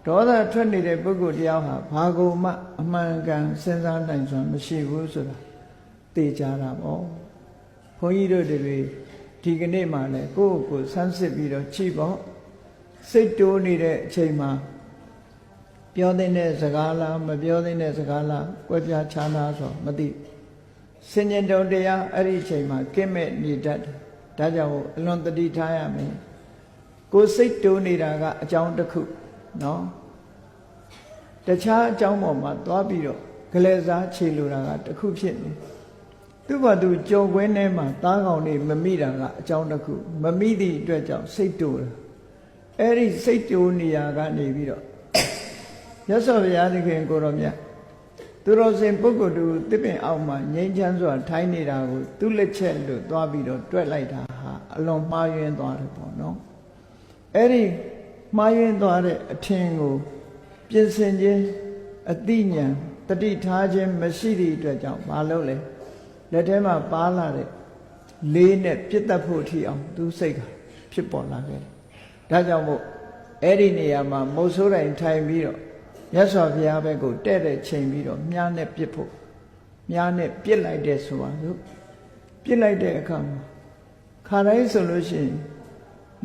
ဒေါသထွက်နေတဲ့ပုဂ္ဂိုလ်တရားဟာဘာကိုမှအမှန်ကန်စဉ်းစားနိုင်စွမ်းမရှိဘူးဆိုတာသိကြတာပေါ့ဘုန်းကြီးတို့တွေဒီကနေ့မှလည်းကိုယ့်ကိုယ်ဆန်းစစ်ပြီးတော့ကြည့်ပေါ့စိတ်တိုးနေတဲ့အချိန်မှာပြောတဲ့စကားလားမပြောတဲ့စကားလားကွဲပြားခြားနာဆိုမသိစဉ္ညာတုံတရားအဲ့ဒီအချိန်မှာကင့်မဲ့နေတတ်တယ်ဒါကြောင့်အလွန်တတိထားရမယ်ကိုယ်စိတ်တိုးနေတာကအကြောင်းတစ်ခုနော်တခြားအကြောင်းပေါ်မှာသွားပြီးတော့ဂလဲစားခြေလိုတာကတစ်ခုဖြစ်နေသူ့ဘာသူကြော်ခွင်းထဲမှာသားကောင်တွေမမိတာကအကြောင်းတစ်ခုမမိသည့်အတွက်ကြောင့်စိတ်တိုးတာအဲ့ဒီစိတ်တိုးနေရာကနေပြီးတော့မြတ်စွာဘုရားသခင်ကိုရောမြတ်သူတော်စင်ပုဂ္ဂိုလ်တူတစ်ပင်အောက်မှာငြိမ်းချမ်းစွာထိုင်နေတာကိုသူ့လက်ချက်လို့သွားပြီးတော့တွက်လိုက်တာဟာအလွန်မှားယွင်းသွားတယ်ပေါ့နော်အဲ့ဒီမှားယွင်းသွားတဲ့အထင်ကိုပြင်ဆင်ခြင်းအတိညာတတိထားခြင်းမရှိသည့်အတွက်ကြောင့်မလုပ်လဲလက်ထဲမှာပါလာတဲ့လေးနဲ့ပြစ်တတ်ဖို့ထီအောင်သူစိတ်ကဖြစ်ပေါ်လာခဲ့တယ်ဒါကြောင့်မို့အဲ့ဒီနေရာမှာမုတ်ဆိုးတိုင်းထိုင်ပြီးတော့မြတ်စွာဘုရားဘက်ကိုတဲ့တဲ့ချိန်ပြီးတော့မြားနဲ့ပြစ်ဖို့မြားနဲ့ပြစ်လိုက်တဲ့ဆိုပါစို့ပြစ်လိုက်တဲ့အခါမှာခါတိုင်းဆိုလို့ရှိရင်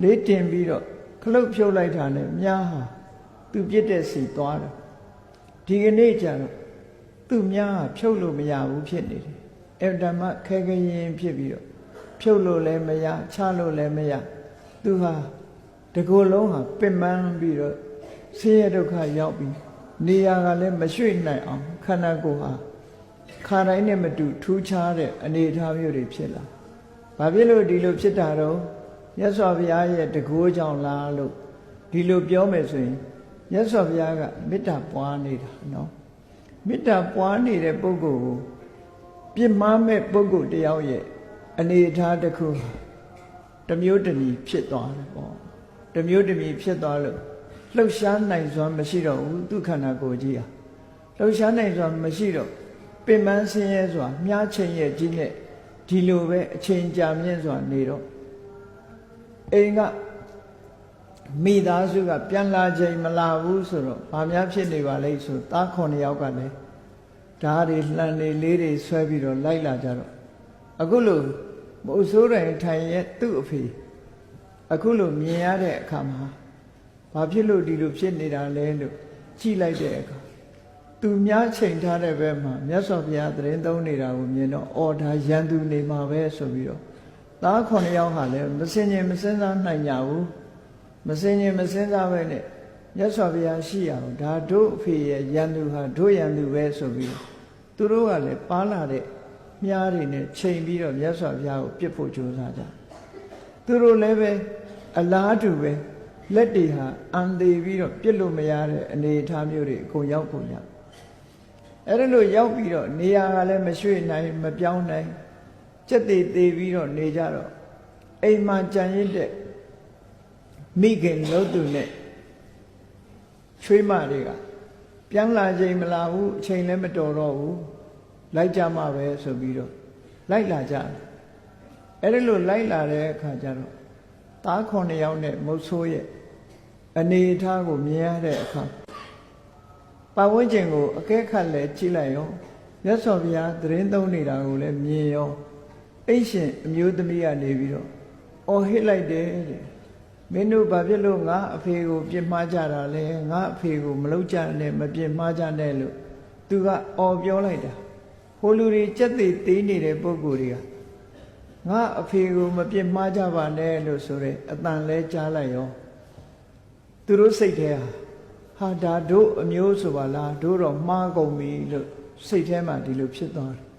လေးတင်ပြီးတော့ခလုတ်ဖြုတ်လိုက်တာနဲ့မြားဟာသူပြစ်တဲ့စီသွားတယ်ဒီကနေ့ကျတော့သူ့မြားဟာဖြုတ်လို့မရဘူးဖြစ်နေတယ်အဲ့ဓမ္မခဲခဲရင်ဖြစ်ပြီးတော့ဖြုတ်လို့လည်းမရချလို့လည်းမရသူဟာတကူလုံးဟာပင်ပန်းပြီးတော့ဆင်းရဲဒုက္ခရောက်ပြီးနေရာကလည်းမရွှေ့နိုင်အောင်ခန္ဓာကိုယ်ဟာခါတိုင်းနဲ့မတူထူးခြားတဲ့အနေအထားမျိုးတွေဖြစ်လာ။ဘာဖြစ်လို့ဒီလိုဖြစ်တာတော့မြတ်စွာဘုရားရဲ့တကူကြောင့်လားလို့ဒီလိုပြောမယ်ဆိုရင်မြတ်စွာဘုရားကမေတ္တာပွားနေတာနော်။မေတ္တာပွားနေတဲ့ပုဂ္ဂိုလ်ကိုပြစ်မှားမဲ့ပုဂ္ဂိုလ်တယောက်ရဲ့အနေအထားတစ်ခုတစ်မျိုးတစ်နည်းဖြစ်သွားတယ်ပေါ့။တစ်မျိုးတစ်မျိုးဖြစ်သွားလို့လှုပ်ရှားနိုင်စွမ်းမရှိတော့ဘူးသူခန္ဓာကိုယ်ကြီးဟာလှုပ်ရှားနိုင်စွမ်းမရှိတော့ပင်ပန်းဆင်းရဲစွာမြားချိန်ရဲ့ကြီးနဲ့ဒီလိုပဲအချိန်ကြာမြင့်စွာနေတော့အိမ်ကမိသားစုကပြန်လာချိန်မလာဘူးဆိုတော့ဘာများဖြစ်နေပါလိမ့်ဆိုသား9ယောက်ကလည်းဓာတ်တွေလှန်နေလေးတွေဆွဲပြီးတော့လိုက်လာကြတော့အခုလို့မုတ်ဆိုးတိုင်းထိုင်ရဲ့သူ့အဖေအခုလို့မြင်ရတဲ့အခါမှာဘာဖြစ်လို့ဒီလိုဖြစ်နေတာလဲလို့ကြည့်လိုက်တဲ့အခါသူများချိန်ထားတဲ့ဘက်မှာမြတ်စွာဘုရားသတင်းသုံးနေတာကိုမြင်တော့အော်ဒါရန်သူနေမှာပဲဆိုပြီးတော့သား9ယောက်ဟာလည်းမစင်ရင်မစင်စားနိုင်ကြဘူးမစင်ရင်မစင်စားပဲနဲ့မြတ်စွာဘုရားရှိရအောင်ဒါတို့အဖေရဲ့ရန်သူဟာတို့ရန်သူပဲဆိုပြီးတော့သူတို့ကလည်းပါလာတဲ့မြားတွေနဲ့ချိန်ပြီးတော့မြတ်စွာဘုရားကိုပြစ်ဖို့ကြိုးစားကြသူတို့လည်းပဲအလားတူပဲလက်တွေဟာအန်သေးပြီးတော့ပြစ်လို့မရတဲ့အနေအထားမျိုးတွေအကုန်ရောက်ကုန်ကြအဲ့ဒါလို့ရောက်ပြီးတော့နေရာကလည်းမရွှေ့နိုင်မပြောင်းနိုင်စက်သေးသေးပြီးတော့နေကြတော့အိမ်မှာကြံရစ်တဲ့မိခင်လို့သူနဲ့ချွေးမတွေကပြန်လာချိန်မလာဘူးအချိန်လည်းမတော်တော့ဘူးလိုက်ကြမှာပဲဆိုပြီးတော့လိုက်လာကြတယ်အဲ့ဒါလို့လိုက်လာတဲ့အခါကျတော့သား9ယောက်နဲ့မုတ်ဆိုးရဲ့အနေအထားကိုမြင်ရတဲ့အခါပတ်ဝန်းကျင်ကိုအကဲခတ်လဲကြည့်လိုက်ရောမြတ်စွာဘုရားသတင်းသုံးနေတာကိုလည်းမြင်ရောအိတ်ရှင်အမျိုးသမီးကနေပြီးတော့အော်ဟစ်လိုက်တယ်တဲ့မင်းတို့ဘာဖြစ်လို့ငါအဖေကိုပြစ်မှားကြတာလဲငါအဖေကိုမလုပ်ကြနဲ့မပြစ်မှားကြနဲ့လို့သူကအော်ပြောလိုက်တာဟိုလူတွေစက်သေးသေးနေတဲ့ပုဂ္ဂိုလ်တွေကငါအဖေကိုမပြစ်မှားကြပါနဲ့လို့ဆိုတဲ့အတန်လဲကြားလိုက်ရောသူတို့စိတ်ထဲဟာဒါတို့အမျိုးဆိုပါလားတို့တော့မှားကုန်ပြီလို့စိတ်ထဲမှာဒီလိုဖြစ်သွားတယ်